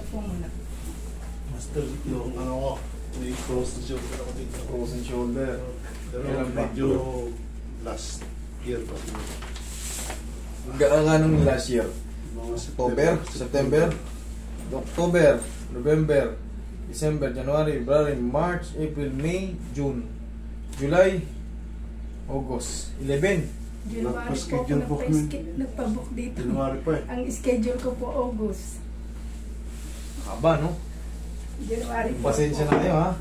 po muna. Master, yung ano ko, may frozen shoulder ako dito. Frozen shoulder. Pero Kailan ba? medyo last year pa. Anong last year? Mga October? September? October, November, December, January, February, March, April, May, June, July, August, 11. January po ako Nagpa-schedule book nagpa-book dito. January pa eh. Ang schedule ko po August. Haba, no? January po. Pasensya na kayo, ha?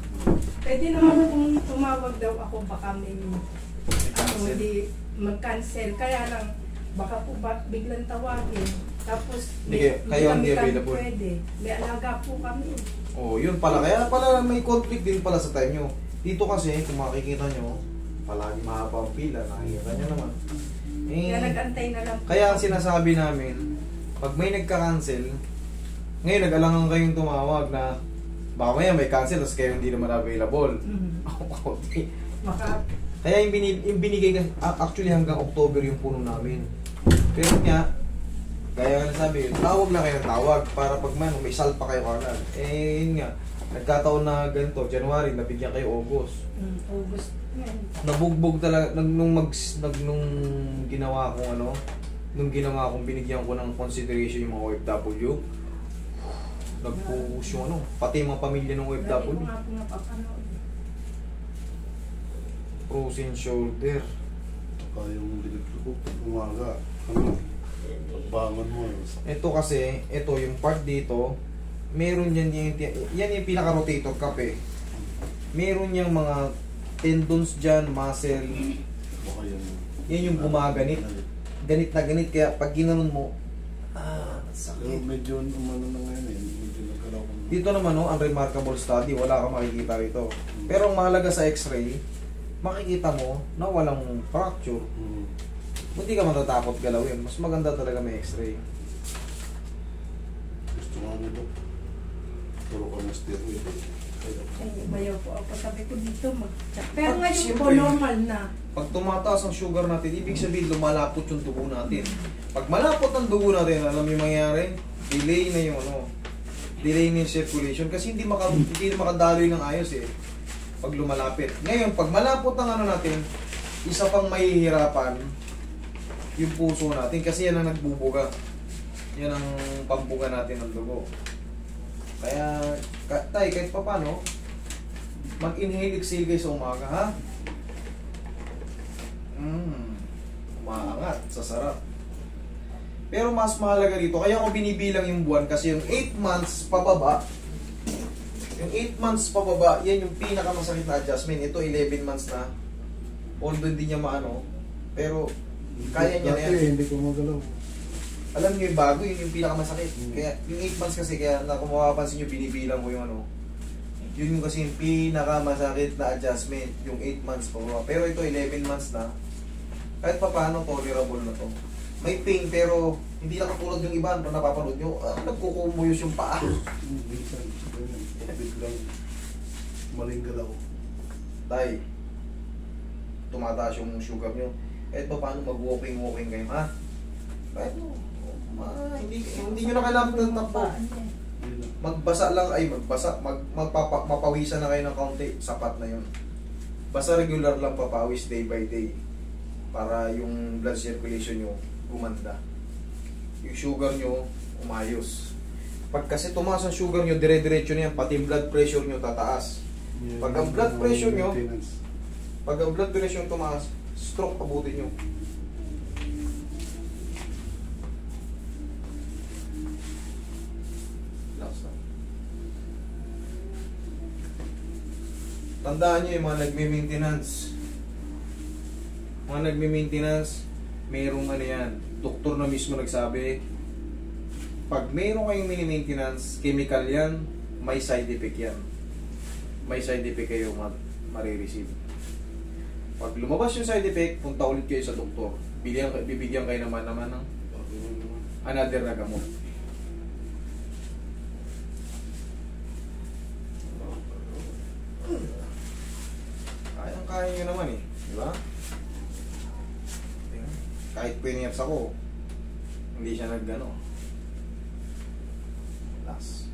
Pwede naman kung tumawag daw ako baka may cancel. hindi mag-cancel. Kaya lang baka po biglang tawagin. Tapos Hindi kayo hindi available. Pwede. May alaga po kami. Oh, yun pala. Kaya pala may conflict din pala sa time nyo. Dito kasi, kung makikita nyo, palagi mahaba ang pila. Nakikita nyo naman. Kaya nag-antay na lang po. Kaya ang sinasabi namin, pag may nagka-cancel, ngayon nag-alangan kayong tumawag na baka maya may cancel tapos kayo hindi naman available. Okay. Kaya yung binigay, actually hanggang October yung puno namin. Pero nga, kaya nga nasabi, tawag na kayo ng tawag para pag may salpa kayo kanan. Eh, yun nga, nagkataon na ganito, January, nabigyan kayo August. August. Nabugbog talaga, nung ginawa kong ginawa kong binigyan ko ng consideration yung mga OFW, nagpupush yung pati yung mga pamilya ng OFW. Frozen shoulder. Saka yung likod ko, umaga, pagbangon mo. Ito kasi, ito yung part dito, meron yan yung pinaka-rotator cuff eh. Meron yung mga tendons dyan, muscle. Baka Yan yung gumaganit. Ganit na ganit, kaya pag ginanon mo, Pero sakit. medyo umano na ngayon eh. Medyo nagkalaw ko. Dito naman ang remarkable study, wala kang makikita rito. Pero ang mahalaga sa x-ray, makikita mo na walang fracture. Hindi ka matatakot galawin. Mas maganda talaga may x-ray. Gusto nga nito. Puro ka na steroid eh. Ay, bayaw po ako. Sabi ko dito mag-check. Pero ngayon po Siyempre, normal na. Pag tumataas ang sugar natin, ibig sabihin lumalapot yung dugo natin. Pag malapot ang dugo natin, alam yung mangyari? Delay na yung delay na yung circulation kasi hindi makadaloy ng ayos eh. Pag lumalapit. Ngayon, pag malapot ang natin, isa pang mahihirapan yung puso natin kasi yan ang nagbubuga. Yan ang pambuga natin ng dugo. Kaya, tay, kahit pa paano, mag-inhale, exhale kayo sa umaga, ha? Umaangat, sa sarap. Pero mas mahalaga dito, kaya ako binibilang yung buwan kasi yung 8 months pababa, yung 8 months pababa, yan yung pinakamasakit na adjustment. Ito 11 months na. Although hindi niya maano, pero kaya niya na yan. Hindi ko magalaw. Alam niyo yung bago, yun yung pinakamasakit. Kaya yung 8 months kasi, kaya kung mapapansin niyo, binibilang ko yung yun yung kasi yung pinakamasakit na adjustment, yung 8 months pababa. Pero ito 11 months na, kahit pa paano tolerable na to. May pain pero hindi na katulad yung iba na napapanood nyo, nagkukumuyos yung paa. Minsan, biglang maling galaw. Tay, tumataas yung sugar nyo. Kahit pa paano mag-walking kayo, ha? Kahit hindi nyo na kailangan ng takbo. Magbasa lang, mapawisan na kayo ng kaunti, sapat na yun. Basta regular lang papawis day by day para yung blood circulation nyo gumanda. Yung sugar nyo umayos. Pag kasi tumaas ang sugar nyo, dire-diretso na yan, pati blood pressure nyo tataas. Pag ang blood pressure nyo, tumaas, stroke pabutin nyo. Tandaan nyo yung mga nagme-maintenance. Mayroong yan, doktor na mismo nagsabi, pag mayroong kayong mini-maintenance, chemical yan, may side effect yan. May side effect kayo marireceive. Pag lumabas yung side effect, punta ulit kayo sa doktor. Bibigyan kayo naman ng another na gamot. Kaya nyo naman eh, di ba? Kahit piniaps ako, hindi siya nag-ano. Last.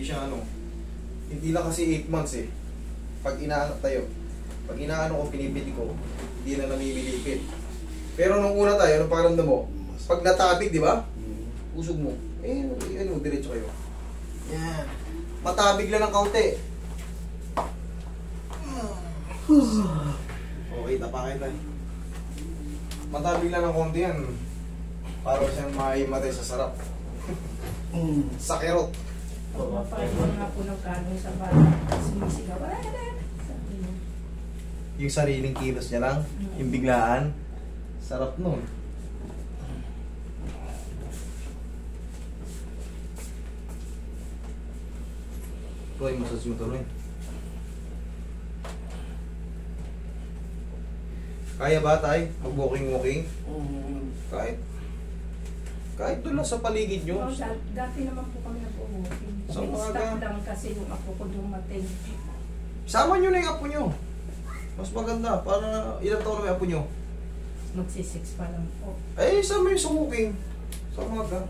Hindi siya ano. Hindi lang kasi 8 months eh. Pag inaano tayo, pag inaano ko, pinipiti ko, hindi na namimilipit. Pero nung una tayo, anong pakiramdam mo? Pag natabig, di ba? Usog mo. Ano, diretso kayo. Yan. Matabig lang ng kaunti. Okay, tapakin tayo. Matabig lang ng kaunti yan. Para siyang maimatay sa sarap. Sa kerot. Pagpapakita nga po ng kanong sa bata. Sumisigaw. Sabi niya. Yung sariling kilos niya lang, yung biglaan. Sarap nun. Tuloy, massage mo tuloy. Kaya ba tayo? Mag-walking-walking? Kahit doon lang sa paligid nyo. Dati naman po kami nag-walking. Sa Stop umaga. lang kasi yung ako ko dumating. Sama nyo na yung apo nyo. Mas maganda. Para ilang taon na may apo nyo? Magsi-6 pa lang po. Sama yung sa walking. Sa umaga.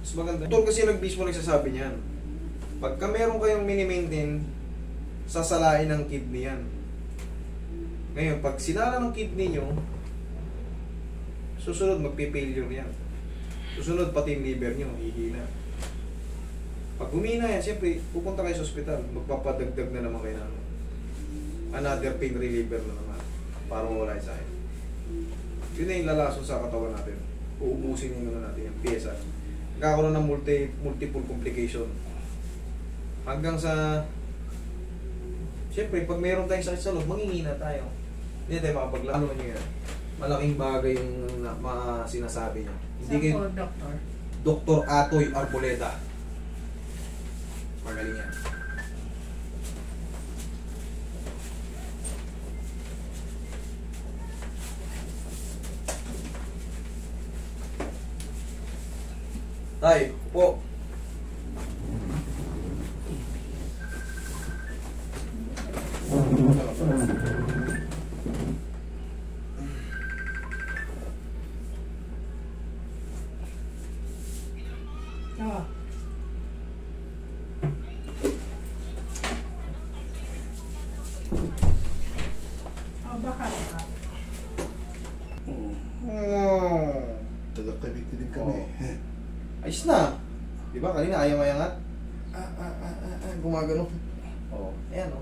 Mas maganda. Ito kasi mismo nagsasabi niyan. Pagka meron kayong mini-maintain, sasalain ng kidney yan. Ngayon, pag sinala ng kidney nyo, susunod magpipailure yan. Susunod pati yung liver nyo, hihina. Pag humina yan, siyempre, pupunta kayo sa ospital, magpapadagdag na naman kayo ng another pain reliever na naman para mawala yung sakit. Yun na yung lalason sa katawan natin. Uubusin yung ano natin, yung pyesa. Nagkakaroon ng multiple complication. Hanggang sa, siyempre, pag meron tayong sakit sa loob, mangingina tayo. Hindi tayo makapaglaro nyo yan. Malaking bagay yung sinasabi niya. Hindi Saan kayo, po, Doktor? Dr. Atoy Arboleda. Magaling yan. Tay, po. Ah. Baka. Taga-Cavite din kami. Ayos na. Di ba kanina ayaw mayangat? Gumagano. Oo. Ayan o.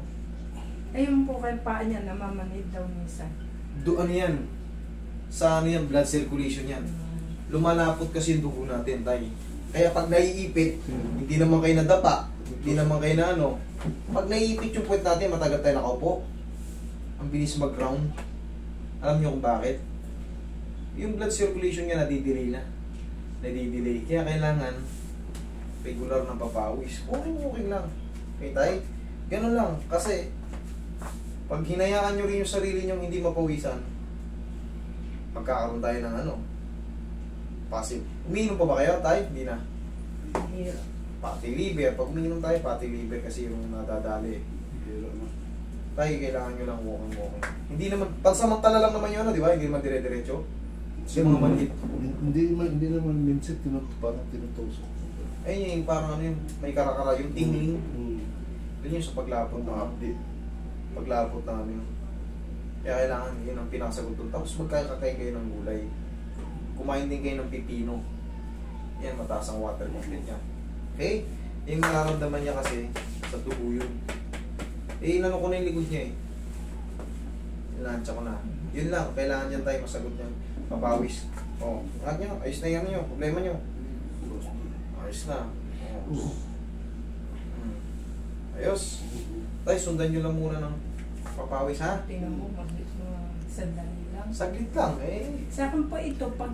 Ayun po kay paa niya, namamanid daw minsan. Ano yan? Sa ano yan? Blood circulation yan. Lumalapot kasi yung dugo natin, tay. Kaya pag naiipit, hindi naman kayo nadapa. Hindi naman kayo na ano. Pag naiipit yung puwet natin, matagal tayo nakaupo. Ang bilis mag-round. Alam niyo kung bakit? Yung blood circulation niya nadidelay na. Nadidelay. Kaya kailangan regular na papawis. Okay lang. Okay, tay? Ganun lang. Kasi pag hinayaan nyo rin yung sarili nyo hindi mapawisan, magkakaroon tayo ng ano, passive. Umiinom pa ba kayo, tay? Hindi na. Hirap. Pati liver. Pag umiinom tayo, pati liver kasi yung nadadali. Tay, kailangan nyo lang walking. Hindi naman, pansamantala lang naman yun, di ba? Hindi naman dire-diretso. Kasi mga maliit. Hindi naman minsan parang tinutusok. Ayun yung parang ano yung may karakara, yung tingling. Yun yung sa paglapot na update. paglapot na ano yun. Kaya kailangan yun ang pinakasagot doon. Tapos magkakakain kayo ng gulay. Kumain din kayo ng pipino. Yan, mataas ang water content niya. Okay? Yung nararamdaman niya kasi sa dugo yun. Inano ko na yung likod niya eh. Inansya ko na. Yun lang, kailangan niyan tayo masagot niyan. Papawis. O, angat niyo, ayos na yan niyo, problema niyo. Ayos na. O. Ayos. Tay, sundan nyo lang muna ng papawis, ha? Tingnan mo, sandali lang. Saglit lang, eh. Sa akin po ito, pag